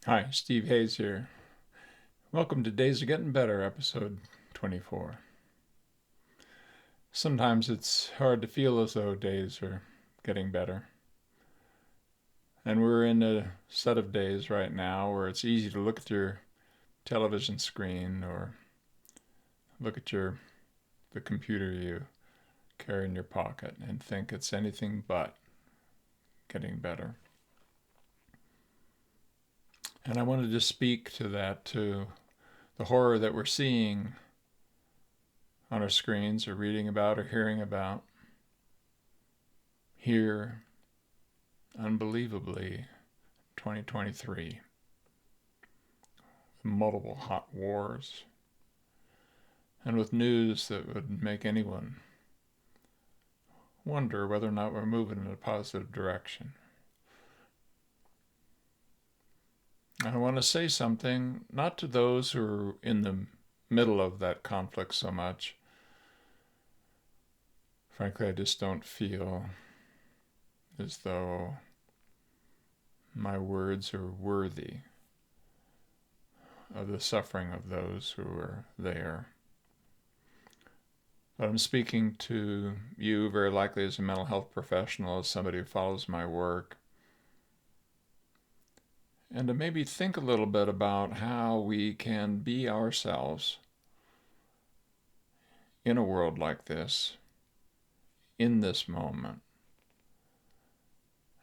Hi, Steve Hayes here. Welcome to Days Are Getting Better, episode 24. Sometimes it's hard to feel as though days are getting better. And we're in a set of days right now where it's easy to look at your television screen or look at the computer you carry in your pocket and think it's anything but getting better. And I wanted to speak to that, to the horror that we're seeing on our screens or reading about or hearing about here, unbelievably, 2023. Multiple hot wars, and with news that would make anyone wonder whether or not we're moving in a positive direction. I want to say something, not to those who are in the middle of that conflict so much. Frankly, I just don't feel as though my words are worthy of the suffering of those who are there. But I'm speaking to you very likely as a mental health professional, as somebody who follows my work, and to maybe think a little bit about how we can be ourselves in a world like this, in this moment,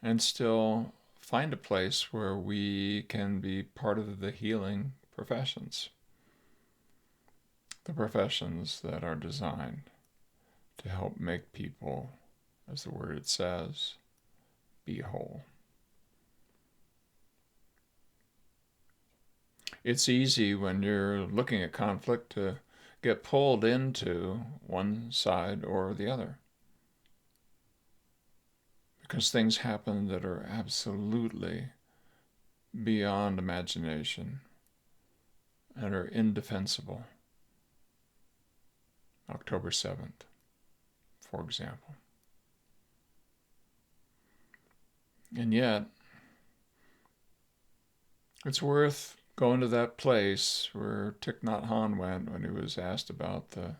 and still find a place where we can be part of the healing professions, the professions that are designed to help make people, as the word says, be whole. It's easy when you're looking at conflict to get pulled into one side or the other, because things happen that are absolutely beyond imagination and are indefensible. October 7th, for example. And yet, it's worth going to that place where Thich Nhat Hanh went when he was asked about the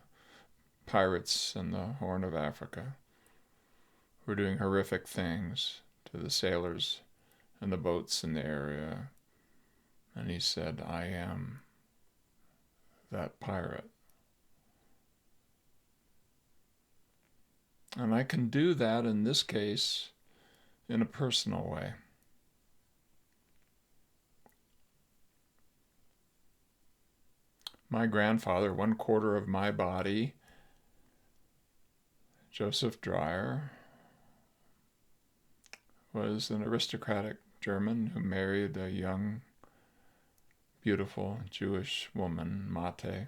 pirates in the Horn of Africa who were doing horrific things to the sailors and the boats in the area. And he said, I am that pirate. And I can do that in this case in a personal way. My grandfather, 1/4 of my body, Joseph Dreyer, was an aristocratic German who married a young, beautiful Jewish woman, Mate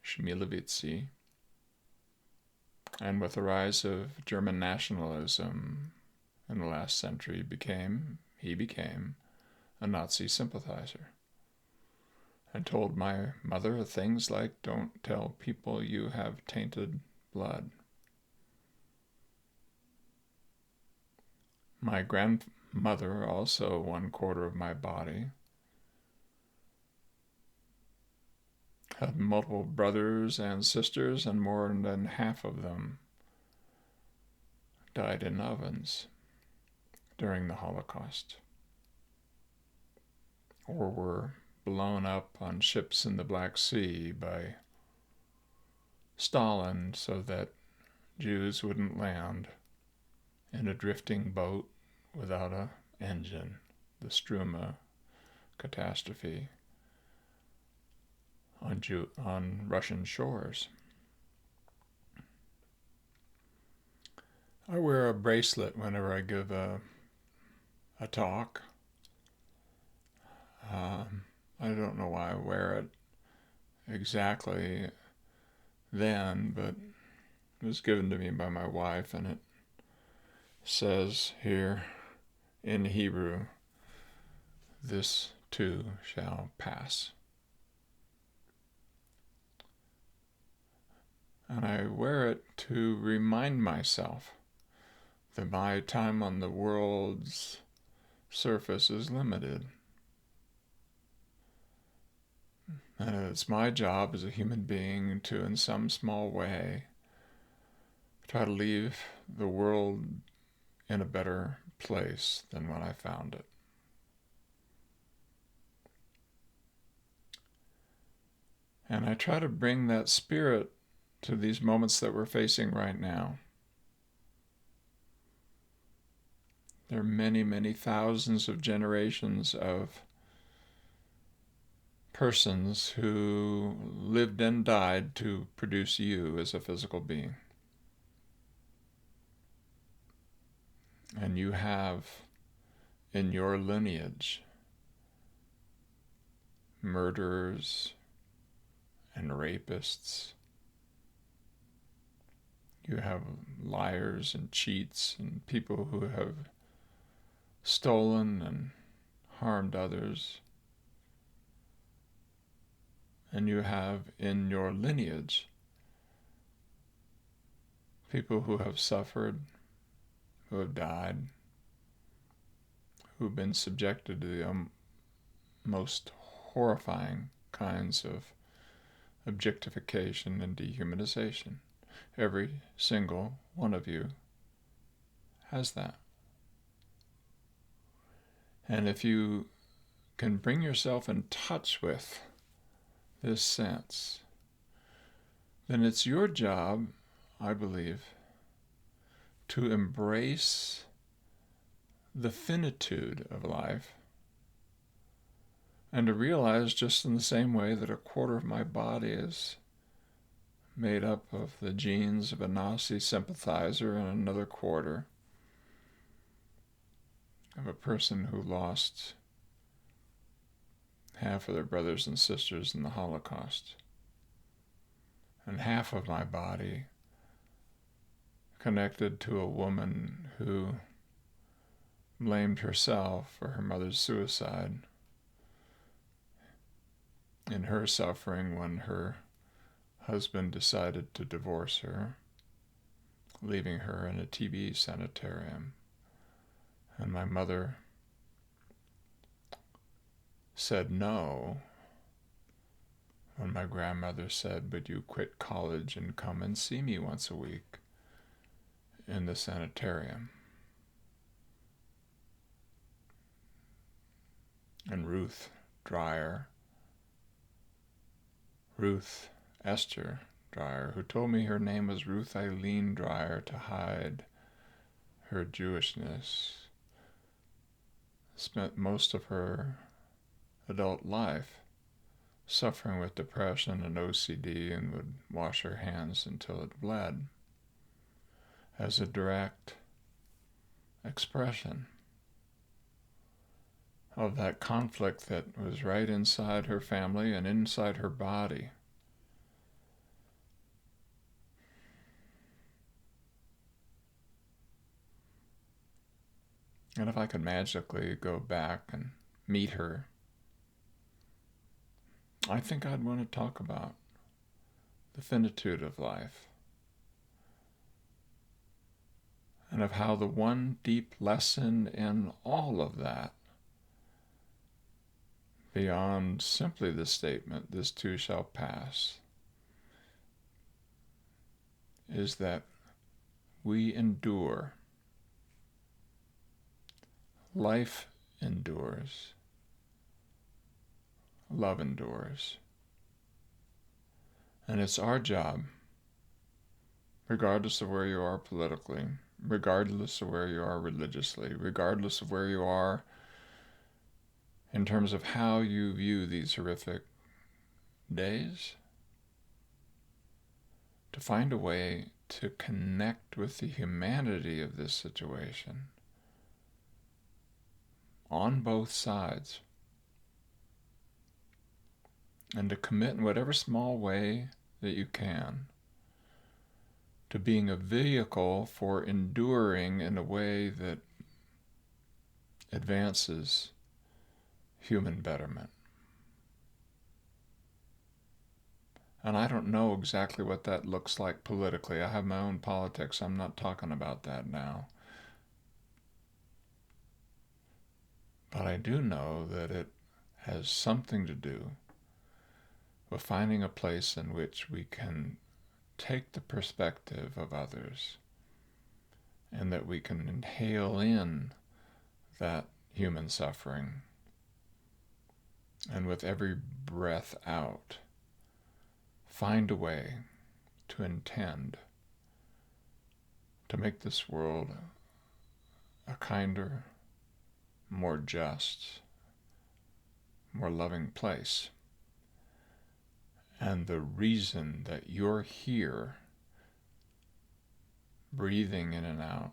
Schmilevitzi. And with the rise of German nationalism in the last century, he became a Nazi sympathizer and told my mother things like, don't tell people you have tainted blood. My grandmother, also 1/4 of my body, had multiple brothers and sisters, and more than half of them died in ovens during the Holocaust or were blown up on ships in the Black Sea by Stalin so that Jews wouldn't land in a drifting boat without an engine, the Struma catastrophe on Russian shores. I wear a bracelet whenever I give a talk. I don't know why I wear it exactly then, but it was given to me by my wife, and it says here in Hebrew, this too shall pass. And I wear it to remind myself that my time on the world's surface is limited. And it's my job as a human being to, in some small way, try to leave the world in a better place than when I found it. And I try to bring that spirit to these moments that we're facing right now. There are many, many thousands of generations of persons who lived and died to produce you as a physical being. And you have in your lineage murderers and rapists. You have liars and cheats and people who have stolen and harmed others. And you have in your lineage people who have suffered, who have died, who've been subjected to the most horrifying kinds of objectification and dehumanization. Every single one of you has that. And if you can bring yourself in touch with this sense, then it's your job, I believe, to embrace the finitude of life and to realize, just in the same way that a quarter of my body is made up of the genes of a Nazi sympathizer and another quarter of a person who lost half of their brothers and sisters in the Holocaust, and half of my body connected to a woman who blamed herself for her mother's suicide in her suffering when her husband decided to divorce her, leaving her in a TB sanitarium. And my mother said no when my grandmother said, "Would you quit college and come and see me once a week in the sanitarium?" And Ruth Esther Dreyer, who told me her name was Ruth Eileen Dreyer to hide her Jewishness, spent most of her adult life suffering with depression and OCD and would wash her hands until it bled as a direct expression of that conflict that was right inside her family and inside her body. And if I could magically go back and meet her, I think I'd want to talk about the finitude of life and of how the one deep lesson in all of that, beyond simply the statement, "This too shall pass," is that we endure. Life endures. Love endures. And it's our job, regardless of where you are politically, regardless of where you are religiously, regardless of where you are in terms of how you view these horrific days, to find a way to connect with the humanity of this situation on both sides, and to commit in whatever small way that you can to being a vehicle for enduring in a way that advances human betterment. And I don't know exactly what that looks like politically. I have my own politics. I'm not talking about that now. But I do know that it has something to do We're finding a place in which we can take the perspective of others and that we can inhale in that human suffering. And with every breath out, find a way to intend to make this world a kinder, more just, more loving place. And the reason that you're here, breathing in and out,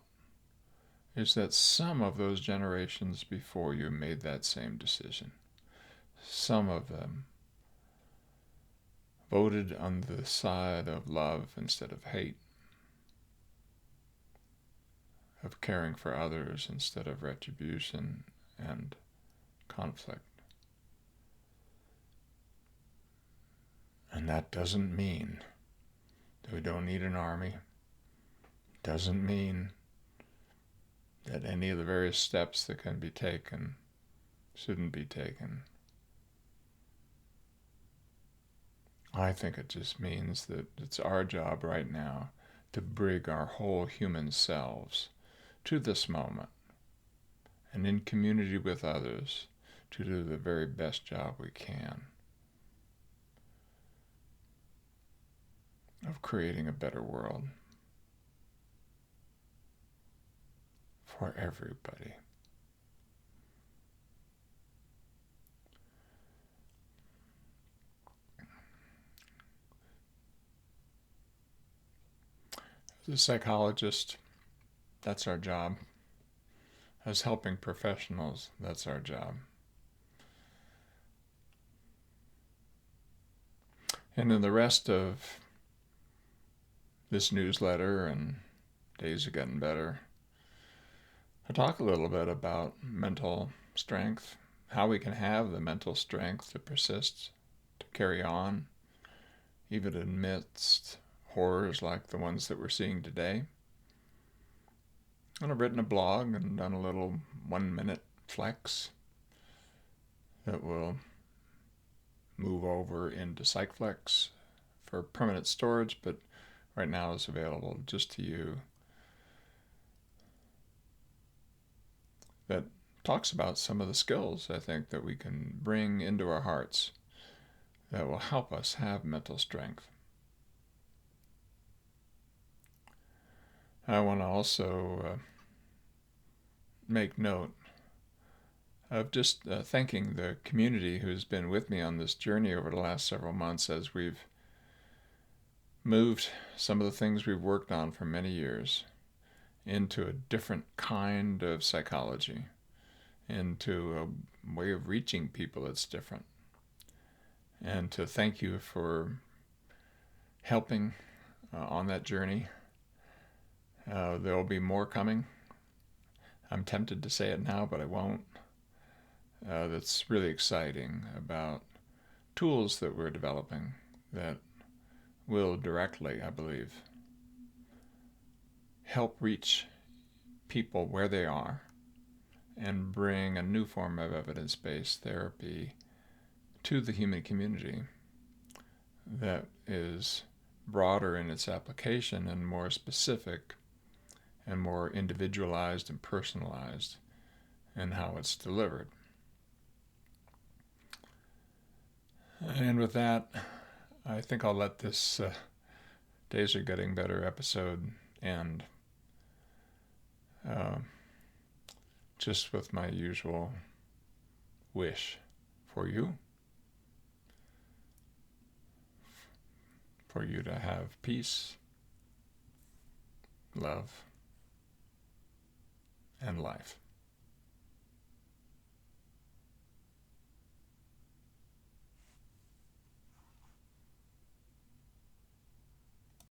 is that some of those generations before you made that same decision. Some of them voted on the side of love instead of hate, of caring for others instead of retribution and conflict. And that doesn't mean that we don't need an army. Doesn't mean that any of the various steps that can be taken shouldn't be taken. I think it just means that it's our job right now to bring our whole human selves to this moment and in community with others to do the very best job we can of creating a better world for everybody. As a psychologist, that's our job. As helping professionals, that's our job. And in the rest of this newsletter and Days Are Getting Better, I talk a little bit about mental strength, how we can have the mental strength to persist, to carry on, even amidst horrors like the ones that we're seeing today. And I've written a blog and done a little 1-minute flex that will move over into PsychFlex for permanent storage, but right now is available just to you, that talks about some of the skills I think that we can bring into our hearts that will help us have mental strength. I want to also make note of just thanking the community who's been with me on this journey over the last several months as we've moved some of the things we've worked on for many years into a different kind of psychology, into a way of reaching people that's different. And to thank you for helping on that journey. There will be more coming. I'm tempted to say it now, but I won't. That's really exciting about tools that we're developing that will directly, I believe, help reach people where they are and bring a new form of evidence-based therapy to the human community that is broader in its application and more specific and more individualized and personalized in how it's delivered. And with that, I think I'll let this Days Are Getting Better episode end just with my usual wish for you to have peace, love, and life.